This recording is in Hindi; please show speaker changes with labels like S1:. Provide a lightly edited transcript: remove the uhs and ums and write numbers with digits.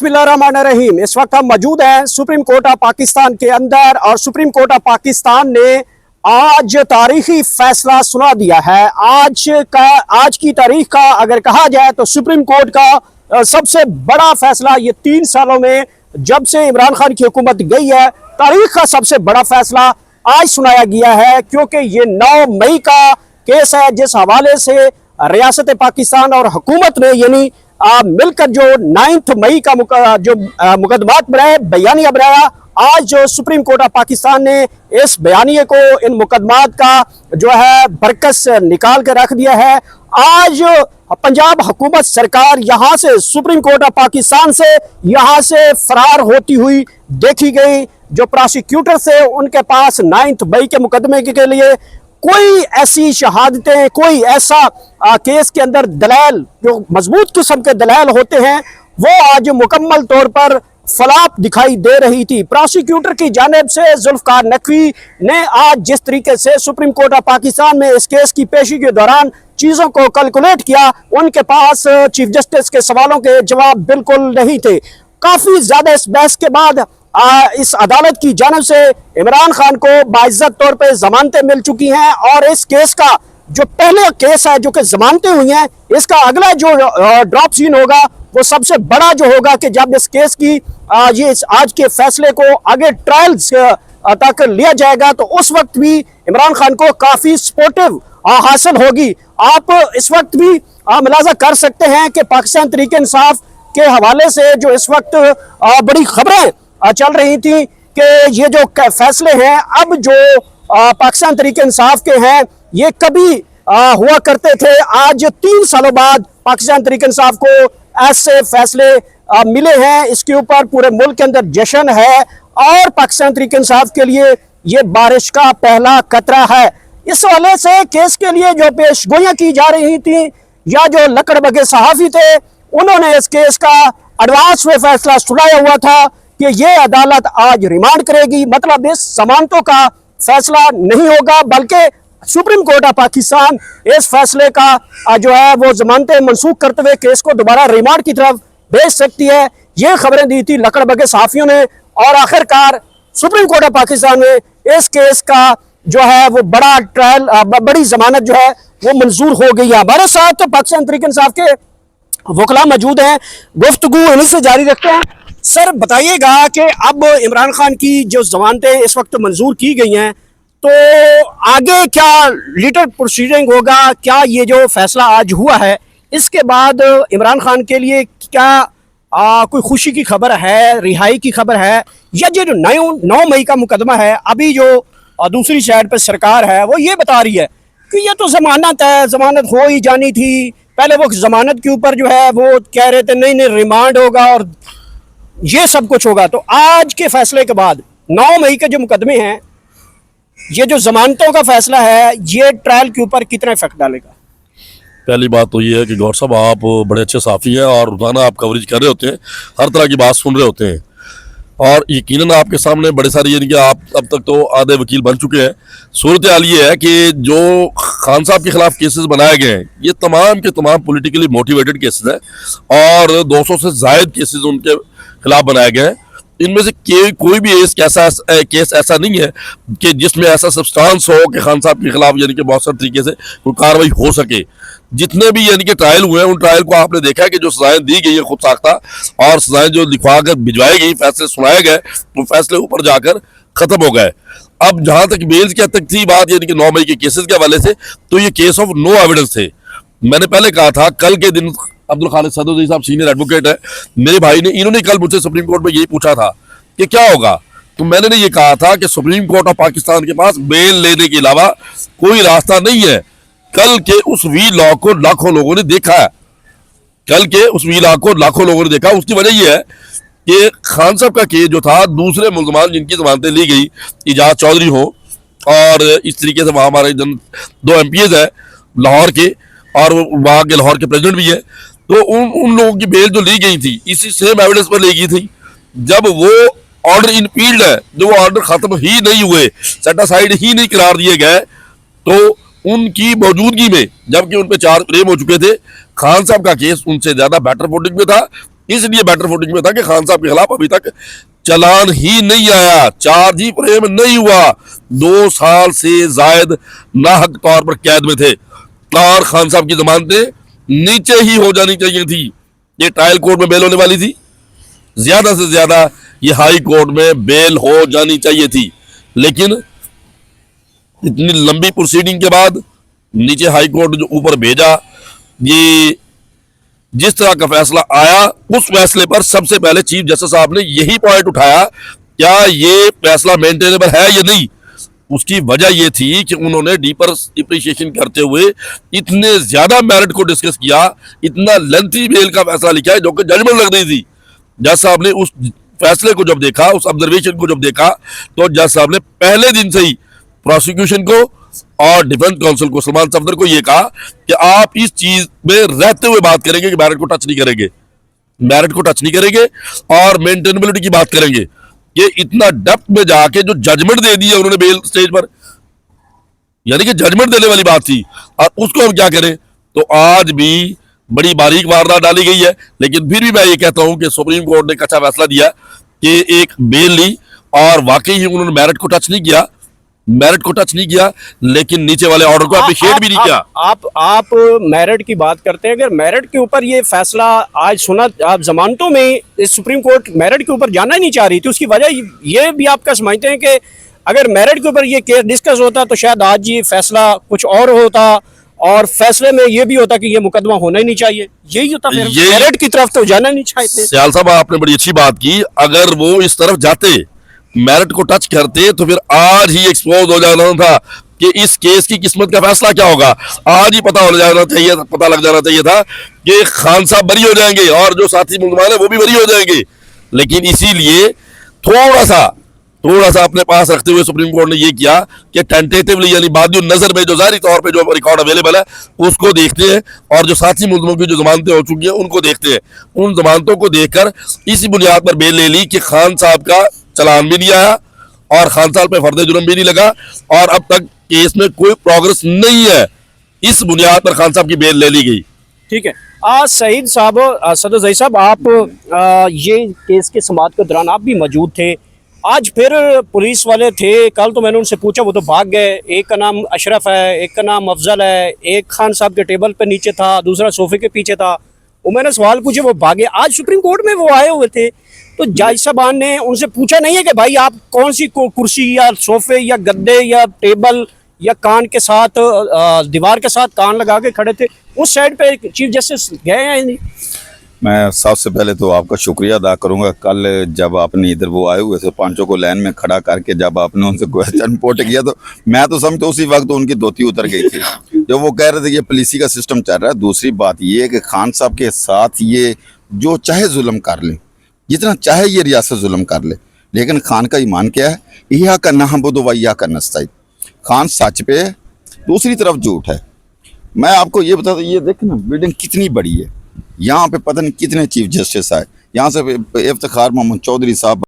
S1: बिस्मिल्लाहिर्रहमानिर्रहीम। इस वक्त हम मौजूद हैं सुप्रीम कोर्ट ऑफ पाकिस्तान के अंदर और सुप्रीम कोर्ट ऑफ पाकिस्तान ने आज तारीखी फैसला सुना दिया है। आज की तारीख का अगर कहा जाए तो सुप्रीम कोर्ट का सबसे बड़ा फैसला ये 3 सालों में जब से इमरान खान की हुकूमत गई है, तारीख का सबसे बड़ा फैसला आज सुनाया गया है, क्योंकि ये 9 मई का केस है जिस हवाले से रियासत पाकिस्तान और हुकूमत ने यानी मिलकर जो 9 मई का मुकदमात बनाए, बयानिया बनाया। आज जो सुप्रीम कोर्ट ऑफ पाकिस्तान ने इस बयानिए को, इन मुकदमात का जो है बरकस निकाल कर रख दिया है। आज पंजाब हुकूमत सरकार यहाँ से, सुप्रीम कोर्ट ऑफ पाकिस्तान से यहाँ से फरार होती हुई देखी गई। जो प्रोसिक्यूटर थे उनके पास 9 मई के मुकदमे के लिए कोई ऐसी शहादतें, कोई ऐसा केस के अंदर दलाल, जो मजबूत किस्म के दलाल होते हैं, वो आज मुकम्मल तौर पर फलाप दिखाई दे रही थी। प्रोसिक्यूटर की जानिब से जुल्फकार नकवी ने आज जिस तरीके से सुप्रीम कोर्ट ऑफ पाकिस्तान में इस केस की पेशी के दौरान चीज़ों को कैलकुलेट किया, उनके पास चीफ जस्टिस के सवालों के जवाब बिल्कुल नहीं थे। काफ़ी ज़्यादा इस बहस के बाद इस अदालत की जानिब से इमरान खान को बाइज्जत तौर पे जमानतें मिल चुकी हैं और इस केस का जो पहले केस है जो कि जमानतें हुई हैं, इसका अगला जो ड्रॉप सीन होगा वो सबसे बड़ा जो होगा कि जब इस केस की ये आज के फैसले को आगे ट्रायल्स तक लिया जाएगा तो उस वक्त भी इमरान खान को काफ़ी सपोर्टिव हासिल होगी। आप इस वक्त भी मुलाजा कर सकते हैं कि पाकिस्तान तहरीक इंसाफ के हवाले से जो इस वक्त बड़ी खबरें चल रही थी कि ये जो फैसले हैं अब जो पाकिस्तान तहरीक इंसाफ के हैं, ये कभी हुआ करते थे। आज 3 सालों बाद पाकिस्तान तहरीक इंसाफ को ऐसे फैसले मिले हैं। इसके ऊपर पूरे मुल्क के अंदर जश्न है और पाकिस्तान तहरीक इंसाफ के लिए ये बारिश का पहला कतरा है। इस वाले से केस के लिए जो पेशगोइयां की जा रही थी या जो लकड़बगे सहाफ़ी थे, उन्होंने इस केस का एडवांस में फैसला सुनाया हुआ था कि ये अदालत आज रिमांड करेगी। मतलब इस जमानतों का फैसला नहीं होगा, बल्कि सुप्रीम कोर्ट ऑफ पाकिस्तान इस फैसले का जो है वो जमानतें मनसूख करते हुए केस को दोबारा रिमांड की तरफ भेज सकती है। ये खबरें दी थी लकड़बगे सहाफ़ियों ने और आखिरकार सुप्रीम कोर्ट ऑफ पाकिस्तान में इस केस का जो है वो बड़ा ट्रायल, बड़ी जमानत जो है वो मंजूर हो गई है। हमारे साथ तो पाकिस्तान तहरीक इंसाफ के वकला मौजूद हैं, गुफ्तगू इन्हीं से जारी रखते हैं। सर बताइएगा कि अब इमरान खान की जो जमानतें इस वक्त मंजूर की गई हैं, तो आगे क्या लीगल प्रोसीडिंग होगा? क्या ये जो फैसला आज हुआ है इसके बाद इमरान खान के लिए क्या कोई खुशी की खबर है, रिहाई की खबर है, या जो 9 मई का मुकदमा है, अभी जो दूसरी साइड पर सरकार है वो ये बता रही है कि ये तो जमानत है, जमानत हो ही जानी थी। पहले वो जमानत के ऊपर जो है वो कह रहे थे नहीं रिमांड होगा और ये सब कुछ होगा। तो आज के फैसले के बाद 9 मई के जो मुकदमे हैं, ये जो जमानतों का फैसला है, ये ट्रायल के ऊपर कितना इफेक्ट डालेगा?
S2: पहली बात तो ये है कि गौर साहब आप बड़े अच्छे साफ़ी हैं और रोज़ाना आप कवरेज कर रहे होते हैं, हर तरह की बात सुन रहे होते हैं और यकीनन आपके सामने बड़े सारे यानी कि आप अब तक तो आधे वकील बन चुके हैं। सूरत हाल ये है कि जो खान साहब के खिलाफ केसेस बनाए गए हैं ये तमाम के तमाम पॉलिटिकली मोटिवेटेड केसेस हैं और 200 से ज़ायद केसेस उनके खिलाफ बनाए गए हैं। इनमें से कोई भी केस ऐसा नहीं है कि जिसमें ऐसा सब्सटेंस हो कि खान साहब के खिलाफ यानी कि बहुत सारे तरीके से कोई कार्रवाई हो सके। जितने भी यानी कि ट्रायल हुए हैं उन ट्रायल को आपने देखा है कि जो सजाएं दी गई है खुद साख्ता और सजाएं जो लिखवा कर भिजवाई गई, फैसले सुनाए गए, वो फैसले ऊपर जाकर ख़त्म हो गए। अब जहाँ तक बेल की तक थी बात यानी कि 9 मई के केसेस के हवाले से, तो ये केस ऑफ नो एविडेंस थे। मैंने पहले कहा था, कल के दिन अब्दुल खालिद सदुद्दीन साहब सीनियर एडवोकेट है मेरे भाई ने, इन्होंने कल मुझसे सुप्रीम कोर्ट में यही पूछा था कि क्या होगा, तो मैंने ये कहा था कि सुप्रीम कोर्ट ऑफ पाकिस्तान के पास बेल लेने के अलावा कोई रास्ता नहीं है। कल के उस वी लॉ को लाखों लोगों ने देखा है, कल के उस वी लॉ को लाखों लोगों ने देखा। उसकी वजह यह है कि खान साहब का केस जो था, दूसरे मुल्ज़मान जिनकी जमानतें ली गई, इजाज़ चौधरी हो और इस तरीके से वहाँ हमारे 2 MPs हैं लाहौर के और वहाँ के लाहौर के प्रेसिडेंट भी है, तो उन लोगों की बेल जो ली गई थी इसी सेम एविडेंस पर ली गई थी। जब वो ऑर्डर इनपील्ड है, जो वो ऑर्डर ख़त्म ही नहीं हुए, सेट असाइड ही नहीं करार दिए गए, तो उनकी मौजूदगी में, जबकि उन पे 4 क्लेम हो चुके थे, खान साहब का केस उनसे ज़्यादा बेटर फुटिंग में था। इसलिए बेटर फुटिंग में था कि खान साहब के खिलाफ अभी तक चालान ही नहीं आया, चार्ज ही फ्रेम नहीं हुआ। 2 साल से जायद नाहक तौर पर कैद में थे और खान साहब की जमानतें नीचे ही हो जानी चाहिए थी। ये ट्रायल कोर्ट में बेल होने वाली थी, ज्यादा से ज्यादा ये हाई कोर्ट में बेल हो जानी चाहिए थी, लेकिन इतनी लंबी प्रोसीडिंग के बाद नीचे हाई कोर्ट जो ऊपर भेजा, ये जिस तरह का फैसला आया उस फैसले पर सबसे पहले चीफ जस्टिस साहब ने यही पॉइंट उठाया, क्या ये फैसला मेंटेनेबल है या नहीं। उसकी वजह यह थी कि उन्होंने डीपर अप्रिशिएशन करते हुए इतने ज्यादा मेरिट को डिस्कस किया, इतना लेंथी बेल का फैसला लिखा है जो कि जजमेंट लग रही थी। जज साहब ने उस फैसले को जब देखा, उस ऑब्जर्वेशन को जब देखा, तो जज साहब ने पहले दिन से ही प्रोसिक्यूशन को और डिफेंस काउंसिल को, सलमान सफदर को यह कहा कि आप इस चीज में रहते हुए बात करेंगे कि मेरिट को टच नहीं करेंगे, मेरिट को टच नहीं करेंगे और मेंटेनेबिलिटी की बात करेंगे। ये इतना डेप्थ में जाके जो जजमेंट दे दिया उन्होंने बेल स्टेज पर, यानी कि जजमेंट देने वाली बात थी, और उसको हम क्या करें। तो आज भी बड़ी बारीक वारदात डाली गई है, लेकिन फिर भी मैं ये कहता हूं कि सुप्रीम कोर्ट ने एक अच्छा फैसला दिया कि एक बेल ली और वाकई ही उन्होंने मेरिट को टच नहीं किया, मेरिट को टच नहीं किया, लेकिन नीचे वाले ऑर्डर को अप्रिशिएट भी नहीं किया।
S1: आप मेरिट की बात करते हैं, अगर मेरिट के ऊपर ये फैसला आज सुना, आप जमानतों में इस सुप्रीम कोर्ट मेरिट के ऊपर जाना ही नहीं चाह रही थी, उसकी वजह ये भी आपका समझते हैं कि अगर मेरिट के ऊपर ये केस डिस्कस होता तो शायद आज ये फैसला कुछ और होता और फैसले में ये भी होता कि ये मुकदमा होना ही नहीं चाहिए, यही होता, फिर मेरिट की तरफ तो जाना नहीं चाहते।
S2: सियाल साहब आपने बड़ी अच्छी बात की, अगर वो इस तरफ जाते, मेरिट को टच करते, तो फिर आज ही एक्सपोज हो जाना था कि इस केस की किस्मत का फैसला क्या होगा। आज ही पता लग जाना चाहिए था कि खान साहब बरी हो जाएंगे और जो साथी मुलजमान है वो भी बरी हो जाएंगे। लेकिन इसीलिए थोड़ा सा अपने पास रखते हुए सुप्रीम कोर्ट ने ये किया कि टेंटेटिवली, यानी बादियो नजर में जो जारी तौर पे जो रिकॉर्ड अवेलेबल है उसको देखते हैं और जो साथी मुलजमों की जो जमानतें हो चुकी हैं उनको देखते हैं। उन जमानतों को देखकर इसी बुनियाद पर बेल ले ली कि खान साहब का चालान भी नहीं आया और खान साहब पे फर्द जुर्म भी नहीं लगा और अब तक केस में कोई प्रोग्रेस नहीं है। इस बुनियाद पर खान साहब की बेल ले ली गई।
S1: ठीक है, सईद साहब, सदर जई साहब, आप ये केस के समाअत के दौरान आप भी मौजूद थे। आज फिर पुलिस वाले थे, कल तो मैंने उनसे पूछा, वो तो भाग गए। एक का नाम अशरफ है, एक का नाम अफजल है, एक खान साहब के टेबल पे नीचे था, दूसरा सोफे के पीछे था। वो मैंने सवाल पूछे, वो भागे। आज सुप्रीम कोर्ट में वो आए हुए थे, तो जज साहबान ने उनसे पूछा नहीं है कि भाई आप कौन सी कुर्सी या सोफे या गद्दे या टेबल या कान के साथ, दीवार के साथ कान लगा के खड़े थे, उस साइड पे चीफ जस्टिस गए हैं नहीं?
S3: मैं सबसे पहले तो आपका शुक्रिया अदा करूंगा। कल जब आपने इधर वो आए हुए थे पांचों को लाइन में खड़ा करके, जब आपने उनसे क्वेश्चन पुट किया तो मैं तो समझता उसी वक्त उनकी धोती उतर गई थी जब वो कह रहे थे ये पुलिसी का सिस्टम चल रहा है। दूसरी बात ये है कि खान साहब के साथ ये जो चाहे जुल्म कर ले, जितना चाहे ये रियासत जुल्म कर ले, लेकिन खान का ईमान क्या है, यह का नहबुदु व इय्याका नस्तईन। खान सच पे है, दूसरी तरफ झूठ है। मैं आपको ये बताता, ये देख ना बिल्डिंग कितनी बड़ी है, यहाँ पे पता नहीं कितने चीफ जस्टिस आए, यहाँ से इफ्तिखार मोहम्मद चौधरी साहब